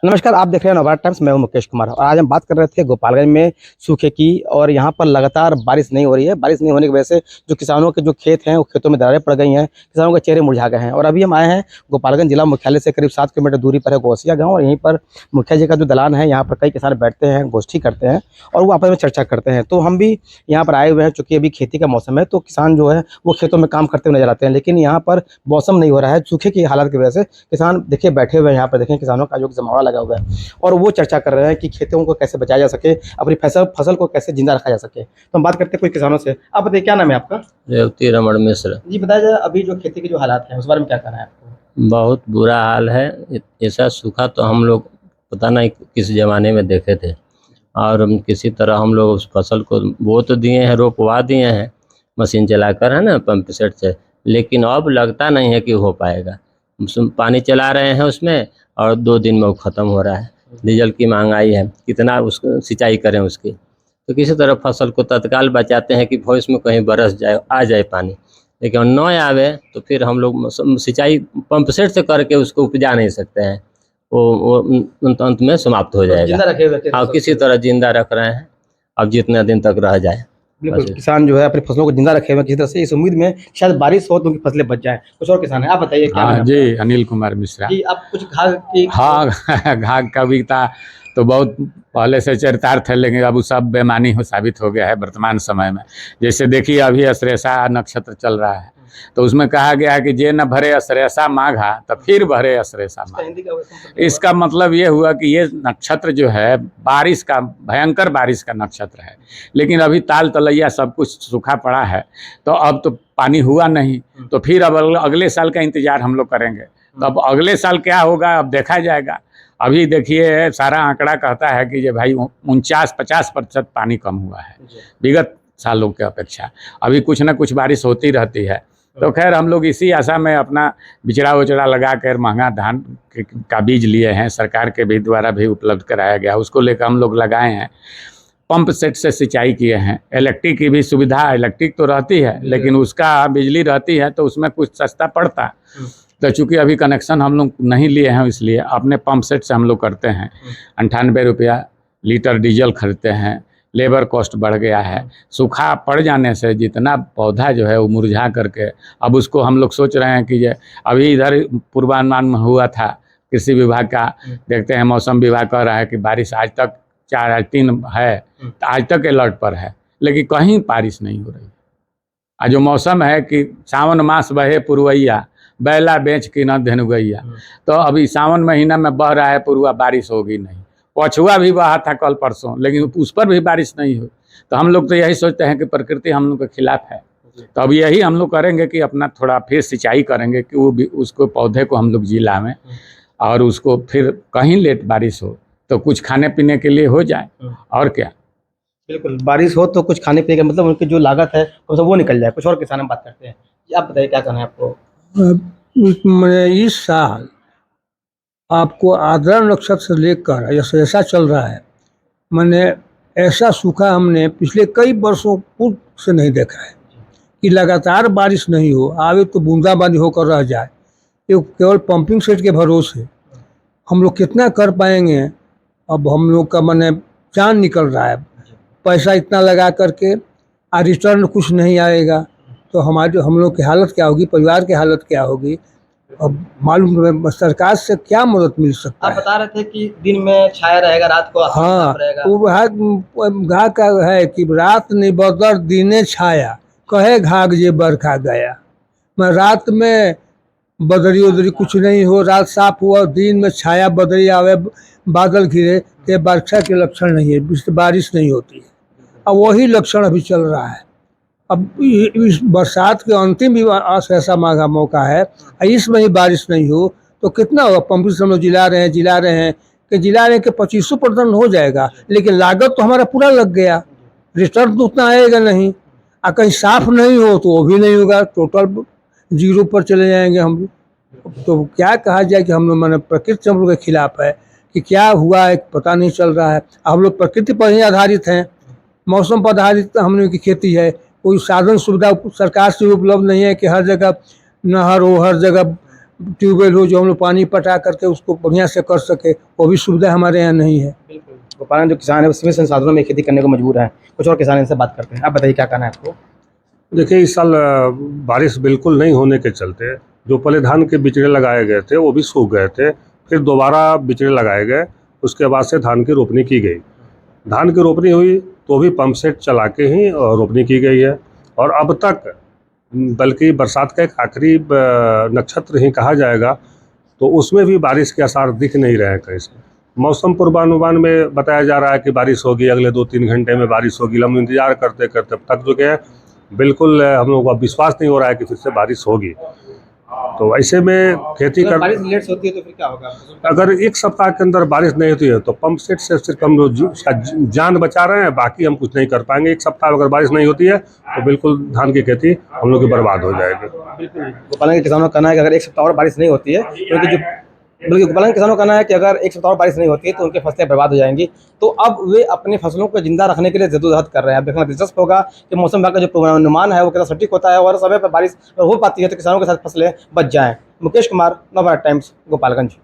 नमस्कार, आप देख रहे हैं नवभारत टाइम्स। मैं हूं मुकेश कुमार और आज हम बात कर रहे थे गोपालगंज में सूखे की। और यहां पर लगातार बारिश नहीं हो रही है। बारिश नहीं होने की वजह से जो किसानों के जो खेत हैं वो खेतों में दरारें पड़ गई हैं, किसानों के चेहरे मुरझा गए हैं। और अभी हम आए हैं गोपालगंज जिला मुख्यालय से करीब 7 किलोमीटर दूरी पर है गौसिया गाँव। और यहीं पर मुखिया जी का जो दलान है, यहाँ पर कई किसान बैठते हैं, गोष्ठी करते हैं और वो आपस में चर्चा करते हैं। तो हम भी यहाँ पर आए हुए हैं, चूँकि अभी खेती का मौसम है तो किसान जो है वो खेतों में काम करते हुए नजर आते हैं। लेकिन यहाँ पर मौसम नहीं हो रहा है, सूखे की हालत की वजह से किसान देखिए बैठे हुए हैं। यहाँ पर देखें किसानों का जो जमावड़ा लगा हुआ है और वो चर्चा कर रहे हैं कि खेतों को कैसे बचाया जा सके, अपनी फसल को कैसे जिंदा रखा जा सके। तो हम बात करते हैं कुछ किसानों से। आप बताइए, क्या नाम है आपका? रेवती रमण मिश्र। जी बताया जाए, अभी जो खेती के जो हालात हैं उस बारे में क्या कहना है आपको? बहुत बुरा हाल है। ऐसा सूखा तो हम लोग पता नहीं किस जमाने में देखे थे। और किसी तरह हम लोग उस फसल को बो तो दिए हैं, रोपवा दिए हैं मशीन चलाकर, है ना, पंप सेट से। लेकिन अब लगता नहीं है कि हो पाएगा। पानी चला रहे हैं उसमें और 2 दिन में वो ख़त्म हो रहा है। डीजल की महंगाई है, कितना उसको सिंचाई करें उसकी। तो किसी तरह फसल को तत्काल बचाते हैं कि भविष्य में कहीं बरस जाए, आ जाए पानी। लेकिन न आवे तो फिर हम लोग सिंचाई पंप सेट से करके उसको उपजा नहीं सकते हैं। वो अंत में समाप्त हो जाएगा। जिंदा रखे हुए थे हाँ, किसी तरह जिंदा रख रहे हैं, अब जितने दिन तक रह जाए। बिल्कुल, किसान जो है अपनी फसलों को जिंदा रखे हुए किसी तरह से, इस उम्मीद में शायद बारिश हो तो उनकी फसलें बच जाएं। कुछ और किसान है, आप बताइए क्या नाम हाँ है जी, आपका? अनिल कुमार मिश्रा। जी, आप कुछ घाघ की हाँ घाघ कविता तो बहुत पहले से चरितार्थ है, लेकिन अब वो सब बेमानी हो साबित हो गया है वर्तमान समय में। जैसे देखिए, अभी अश्लेषा नक्षत्र चल रहा है तो उसमें कहा गया है कि जे न भरे अश्लेषा माघा तो फिर भरे अश्लेषा माघ। हिंदी का इसका मतलब ये हुआ कि ये नक्षत्र जो है बारिश का, भयंकर बारिश का नक्षत्र है। लेकिन अभी ताल तलैया सब कुछ सूखा पड़ा है, तो अब तो पानी हुआ नहीं, तो फिर अब अगले साल का इंतजार हम लोग करेंगे। तो अब अगले साल क्या होगा अब देखा जाएगा। अभी देखिए, सारा आंकड़ा कहता है कि ये भाई 49-50% पानी कम हुआ है विगत सालों के अपेक्षा। अभी कुछ ना कुछ बारिश होती रहती है। तो खैर, हम लोग इसी आशा में अपना बिचड़ा उचड़ा लगा कर महंगा धान का बीज लिए हैं, सरकार के भी द्वारा भी उपलब्ध कराया गया, उसको लेकर हम लोग लगाए हैं। पंप सेट से सिंचाई किए हैं। इलेक्ट्रिक की भी सुविधा, इलेक्ट्रिक तो रहती है लेकिन उसका बिजली रहती है तो उसमें कुछ सस्ता पड़ता। तो चूँकि अभी कनेक्शन हम लोग नहीं लिए हैं, इसलिए अपने पंप सेट से हम लोग करते हैं। 98 रुपया लीटर डीजल खरीदते हैं। लेबर कॉस्ट बढ़ गया है। सूखा पड़ जाने से जितना पौधा जो है वो मुरझा करके, अब उसको हम लोग सोच रहे हैं कि ये अभी इधर पूर्वानुमान में हुआ था कृषि विभाग का, देखते हैं मौसम विभाग कह रहा है कि बारिश आज तक 4-3 है, तो आज तक अलर्ट पर है, लेकिन कहीं बारिश नहीं हो रही। आज जो मौसम है कि सावन मास बहे पुरवैया, बैला बेच के न धेनु गैया। तो अभी सावन महीना में बह रहा है पुरवा, बारिश होगी नहीं। पछुआ भी बहा था कल परसों, लेकिन उस पर भी बारिश नहीं हुई। तो हम लोग तो यही सोचते हैं कि प्रकृति हम लोग के खिलाफ है। तो अब यही हम लोग करेंगे कि अपना थोड़ा फिर सिंचाई करेंगे कि वो भी उसको पौधे को हम लोग जिलाएं और उसको फिर कहीं लेट बारिश हो तो कुछ खाने पीने के लिए हो जाए, और क्या। बिल्कुल, बारिश हो तो कुछ खाने पीने का मतलब उनकी जो लागत है तो वो निकल जाए। कुछ और किसान हम बात करते हैं। आप बताइए, क्या कहना है आपको? इस साल आपको आद्रा नक्षत्र से लेकर ऐसा चल रहा है, मैंने ऐसा सूखा हमने पिछले कई वर्षों पूर्व से नहीं देखा है कि लगातार बारिश नहीं हो, आवे तो बूंदाबांदी होकर रह जाए। ये केवल पंपिंग सेट के भरोसे हम लोग कितना कर पाएंगे। अब हम लोग का मैंने चांद निकल रहा है, पैसा इतना लगा करके और रिटर्न कुछ नहीं आएगा, तो हमारी हम लोग की हालत क्या होगी, परिवार की हालत क्या होगी। अब मालूम सरकार से क्या मदद मिल सकता आप है। बता रहे थे कि दिन में छाया रहेगा, रात को हाँ, रहेगा। वो घाघ का है कि रात निबदर दिने छाया, कहे घाघ जे बरखा गया। मैं रात में बदरी उदरी कुछ नहीं हो, रात साफ हुआ, दिन में छाया बदरी आवे, बादल घिरे, ये वर्षा के लक्षण नहीं है, बारिश नहीं होती है। अब वही लक्षण अभी चल रहा है। अब इस बरसात के अंतिम भी ऐसा मांगा मौका है, इसमें ही बारिश नहीं हो तो कितना होगा। पंपिंग से हम लोग जिला रहे हैं कि 25% हो जाएगा, लेकिन लागत तो हमारा पूरा लग गया, रिटर्न तो उतना आएगा नहीं। और कहीं साफ नहीं हो तो वो भी नहीं होगा, टोटल जीरो पर चले जाएंगे हम। तो क्या कहा जाए कि हम लोग मैंने प्रकृति से हम लोग के खिलाफ है कि क्या हुआ है पता नहीं चल रहा है। हम लोग प्रकृति पर ही आधारित हैं, मौसम पर आधारित हम लोग की खेती है। कोई साधन सुविधा सरकार से उपलब्ध नहीं है कि हर जगह नहर हो, हर जगह ट्यूबवेल हो जो हम लोग पानी पटा करके उसको बढ़िया से कर सके, वो भी सुविधा हमारे यहाँ नहीं है। गोपालगंज जो किसान है वो सीमित संसाधनों में खेती करने को मजबूर है। कुछ और किसान इनसे बात करते हैं। आप बताइए क्या कहना है आपको? देखिए, इस साल बारिश बिल्कुल नहीं होने के चलते जो पहले धान के बिचड़े लगाए गए थे वो भी सूख गए थे, फिर दोबारा बिचड़े लगाए गए, उसके बाद से धान की रोपनी की गई। धान की रोपनी हुई तो भी पंप सेट चला के ही रोपनी की गई है, और अब तक बल्कि बरसात का एक आखिरी नक्षत्र ही कहा जाएगा, तो उसमें भी बारिश के आसार दिख नहीं रहे हैं कहीं से। मौसम पूर्वानुमान में बताया जा रहा है कि बारिश होगी, अगले 2-3 घंटे में बारिश होगी। हम इंतजार करते करते थक चुके हैं, बिल्कुल हम लोगों को विश्वास नहीं हो रहा है कि फिर से बारिश होगी। तो ऐसे में खेती अगर कर बारिश लेट से होती है तो फिर क्या होगा? अगर 1 सप्ताह के अंदर बारिश नहीं होती है तो पंप सेट से सिर्फ हम लोग उसका जान बचा रहे हैं, बाकी हम कुछ नहीं कर पाएंगे। 1 सप्ताह अगर बारिश नहीं होती है तो बिल्कुल धान की खेती हम लोग की बर्बाद हो जाएगी। गोपालगंज के किसानों का कहना है कि अगर 1 सप्ताह और बारिश नहीं होती है गोपालगंज किसानों का कहना है कि अगर 1 सप्ताह और बारिश नहीं होती है तो उनकी फसलें बर्बाद हो जाएंगी। तो अब वे अपनी फसलों को जिंदा रखने के लिए जद्दोजहद कर रहे हैं। अब देखना दिलचस्प होगा कि मौसम विभाग का जो पूर्वानुमान है वो कितना सटीक होता है, और समय पर बारिश हो पाती है तो किसानों के साथ फसलें बच जाएं। मुकेश कुमार, नवभारत टाइम्स, गोपालगंज।